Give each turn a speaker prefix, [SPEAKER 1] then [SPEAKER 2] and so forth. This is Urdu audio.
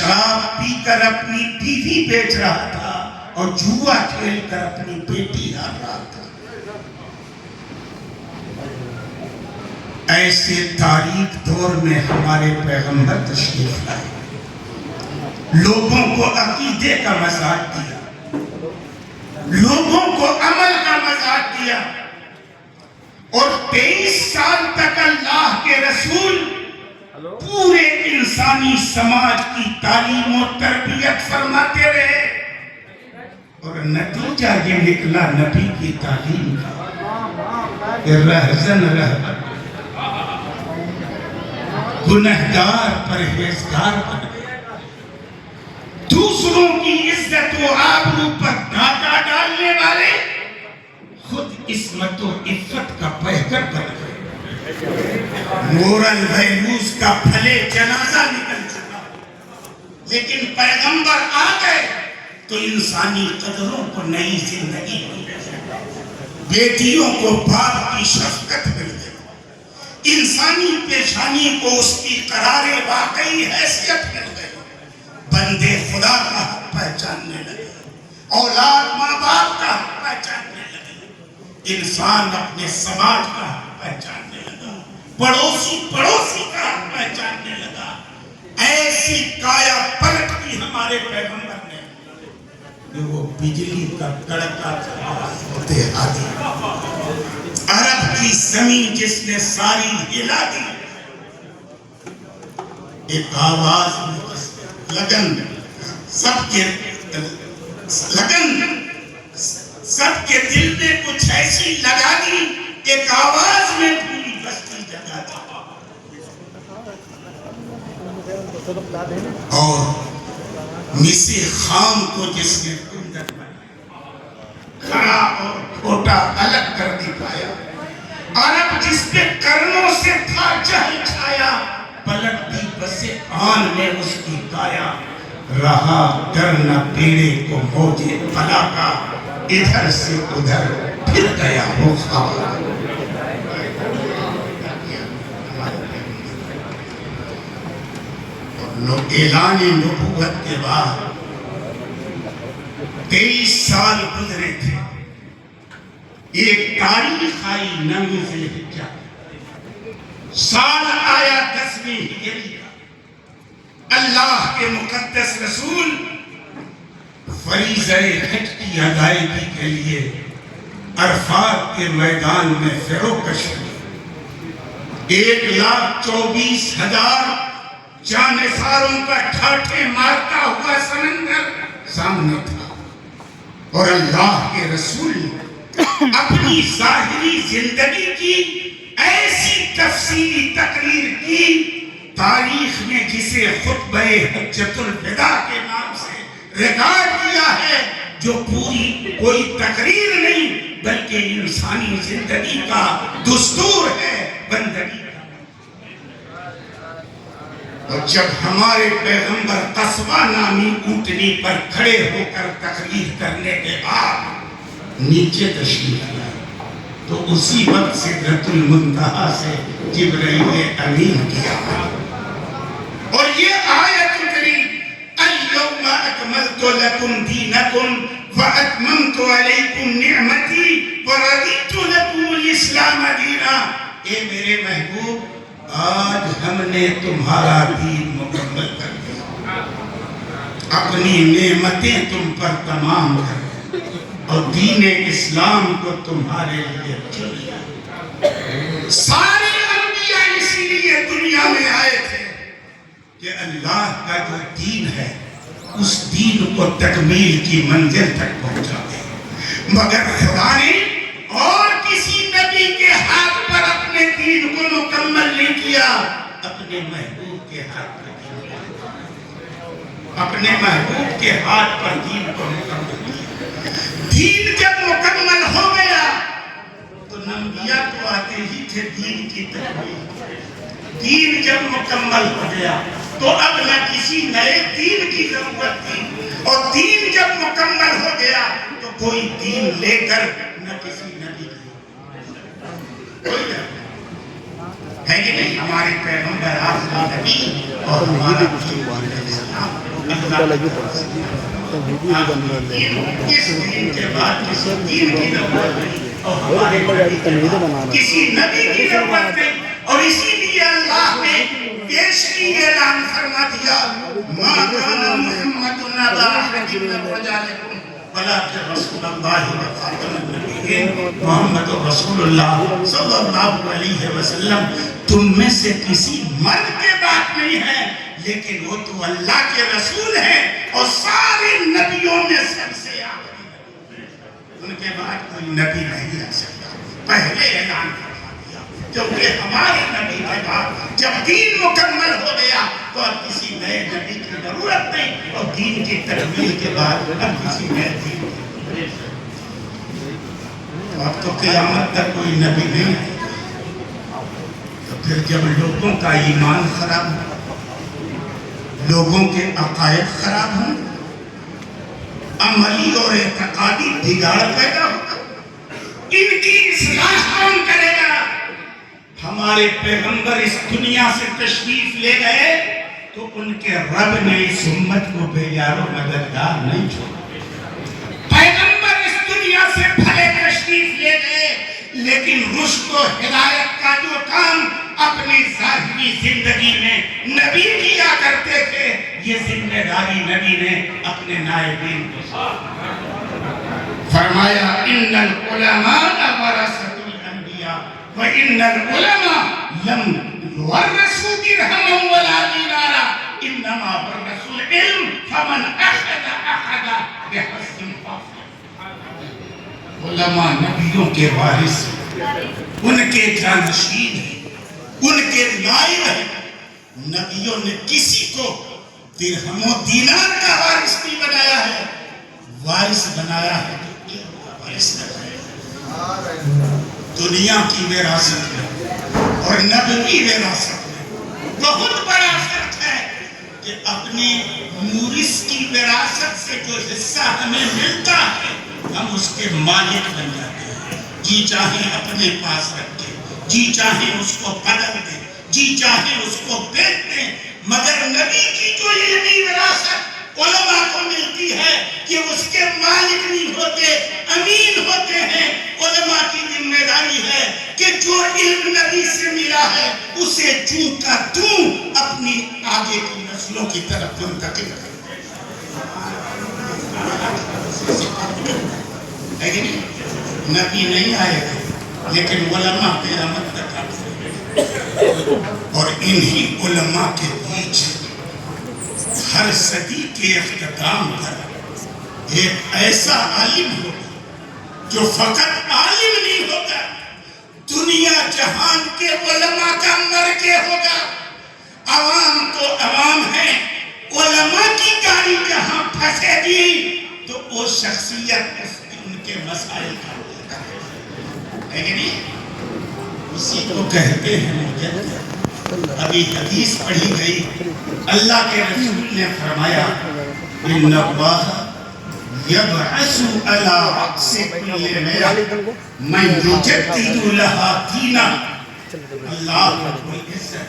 [SPEAKER 1] شراب پی کر اپنی بیوی بیچ رہا تھا اور جوا کھیل کر اپنی بیٹی ہار رہا تھا۔ ایسے تاریک دور میں ہمارے پیغمبر تشریف لائے، لوگوں کو عقیدے کا مذاق دیا، لوگوں کو عمل کا مذاق دیا، اور 23 سال تک اللہ کے رسول پورے انسانی سماج کی تعلیم و تربیت فرماتے رہے، اور نتیجہ یہ نکلا نبی کی تعلیم کا کہ رہزن رہبر گنہگار پرہیزگار بن گئے، دوسروں کی عزت و آبرو پر ڈاکہ ڈالنے والے خود عصمت و عفت کا پیکر بن گئے۔ مورل ویلیوز کا پھلے جنازہ نکل چکا، لیکن پیغمبر آ گئے تو انسانی قدروں کو نئی زندگی مل گئی، بیٹیوں کو باپ کی شفقت مل گئی، انسانی پیشانی کو اس کی قرار واقعی حیثیت مل گئی، بندے خدا کا حق پہچاننے لگے، اولاد ماں باپ کا حق پہچاننے لگے، انسان اپنے سماج کا حق پہچاننے لگا، پڑوسی کا حق پہچاننے لگا۔ ایسی کایا پلٹ کی ہمارے پیغمبر نے کہ وہ بجلی کا کڑکا ہوتے آدھی عرب کی زمین جس نے ساری ہلا دی، ایک آواز میں لگن سب کے دل میں کچھ ایسی لگا دی، ایک آواز میں پوری بستی جگا دی، اور مسی خام کو جس نے کندر بنایا، کھڑا اور کھوٹا الگ کر دکھایا، عرب جس پہ کرنوں سے تھا جہل چھایا، پلٹ دی بسے آن میں اس کی کایا، رہا کرنا پیڑے کو موجے بلا کا، ادھر سے ادھر پھر گیا وہ خواب۔ اعلان نبوت کے بعد 23 سال گزرے تھے، ایک تاریخ آئی 9 ذی الحجہ، سال آیا 10ویں ہجری کا، اللہ کے مقدس رسول فریضہ حج کی ادائیگی کے لیے عرفات کے میدان میں فروکش ہوئے۔ 1,24,000 جانثاروں کا ٹھاٹھے مارتا ہوا سمندر سامنے تھا، اور اللہ کے رسول نے اپنی ظاہری زندگی کی ایسی تفصیلی تقریر کی، تاریخ میں جسے خطبہ حجۃ الوداع کے نام سے ریکارڈ کیا ہے، جو پوری کوئی تقریر نہیں بلکہ انسانی زندگی کا دستور ہے، بندگی کا۔ اور جب ہمارے پیغمبر قصوہ نامی اونٹنی پر کھڑے ہو کر تقریر کرنے کے بعد نیچے تشریف لائے، تو اسی وقت سدرۃ المنتہا سے جبرائیل امین کیا، اور یہ آیت اتری، اليوم اکملت لکم دینکم واتممت علیکم نعمتی ورضیت لکم الاسلام دینا۔ اے میرے محبوب، آج ہم نے تمہارا دین مکمل کر دیا، اپنی نعمتیں تم پر تمام کر دی، اور دین اسلام کو تمہارے لیے چن لیا۔ سارے انبیاء اسی لیے دنیا میں آئے تھے کہ اللہ کا جو دین ہے اس دین کو تکمیل کی منزل تک پہنچا دے، مگر خدا نے اور کسی نبی کے ہاتھ پر اپنے دین کو مکمل نہیں کیا، اپنے محبوب کے ہاتھ پر اپنے محبوب کے ہاتھ پر دین کو مکمل کیا۔ دین جب مکمل ہو گیا تو انبیاء تو آتے ہی تھے دین کی تکمیل۔ دین جب مکمل ہو گیا تو اب نہ کسی نئے دین کی ضرورت تھی، اور دین جب مکمل ہو گیا تو کوئی دین لے کر نہ کسی نبی کی کوئی ہے کہ نہیں۔ ہمارے پیغمبر آخری نبی اور ہمارا دین اسلام۔ کس دین کے بعد کسی دین کی ضرورت نہیں اور ہمارے کسی نبی کی ضرورت نہیں. اور اسی لیے اللہ نے پیش کی اعلان فرما دیا ما کان محمد نبا احد من رجالکم ولکن رسول اللہ و خاتم النبیین. محمد رسول اللہ صلی اللہ علیہ وسلم تم میں سے کسی مرد کے بات نہیں ہے لیکن وہ تو اللہ کے رسول ہیں اور سارے نبیوں میں سب سے آخری. ان کے بعد کوئی نبی نہیں آ سکتا. پہلے اعلان فرما دیا کیونکہ ہمارے نبی کے بعد جب دین مکمل ہو گیا تو اب کسی نئے نبی کی ضرورت نہیں اور دین کی تکمیل کے بعد اب کسی نئے دین کی. اب تو قیامت تک کوئی نبی نہیں ہے. تو پھر جب لوگوں کا ایمان خراب ہو لوگوں کے عقائد خراب ہوں عملی اور اعتقادی بگاڑ پیدا ہوگا ان کی اصلاح کون کرے گا؟ ہمارے پیغمبر اس دنیا سے تشریف لے گئے تو ان کے رب نے اس امت کو بے یار و مددگار نہیں چھوڑا. پیغمبر اس دنیا سے بھلے تشریف لے گئے لیکن رشد و ہدایت کا جو کام اپنی ظاہری زندگی میں نبی کیا کرتے تھے یہ ذمہ داری نبی نے اپنے نائبین کو سونپی. فرمایا ان العلماء ورثۃ الانبیاء وان العلماء لم يورثوا درهما ولا دینارا انما ورثوا العلم فمن اخذ بحظ وافر. علماء نبیوں کے وارث ان کے جانشین ہیں ان کے نائب ہیں. نبیوں نے کسی کو درہم و دینار کا وارث نہیں بنایا ہے. وارث بنایا ہے وارث دنیا کی وراثت میں اور نبوی وراثت میں بہت بڑا فرق ہے کہ اپنے مورث کی وراثت سے جو حصہ ہمیں ملتا ہے ہم اس کے مالک بن جاتے ہیں. جی چاہیں اپنے پاس رکھیں جی چاہیں اس کو بدل دیں جی چاہیں اس کو بیچ دیں. مگر نبی کی جو علمی وراثت علماء کو ملتی ہے کہ اس کے مالک نہیں ہوتے امین ہوتے ہیں. علماء کی ذمہ داری ہے کہ جو علم نبی سے ملا ہے اسے چوں کا توں اپنی آگے کی نسلوں کی طرف منتقل کرے. نبی نہیں آئے گا لیکن علماء قیامت تک آتے ہیں اور انہی علماء کے بیچ ہر صدی کے اختتام پر ایک ایسا عالم ہوگا جو فقط عالم نہیں ہوگا دنیا جہان کے علماء کا مرکے ہوگا. عوام تو عوام ہے علماء کی گاڑی جہاں پھنسے گی تو وہ شخصیت ان کے مسائل کا ہے کہ نہیں. اسی کو کہتے ہیں مجدد. ابھی حدیث پڑھی گئی اللہ کے رسول نے فرمایا ان اللہ یبعث علی رأس کل مئة من یجدد لها دینا. اللہ رب العزت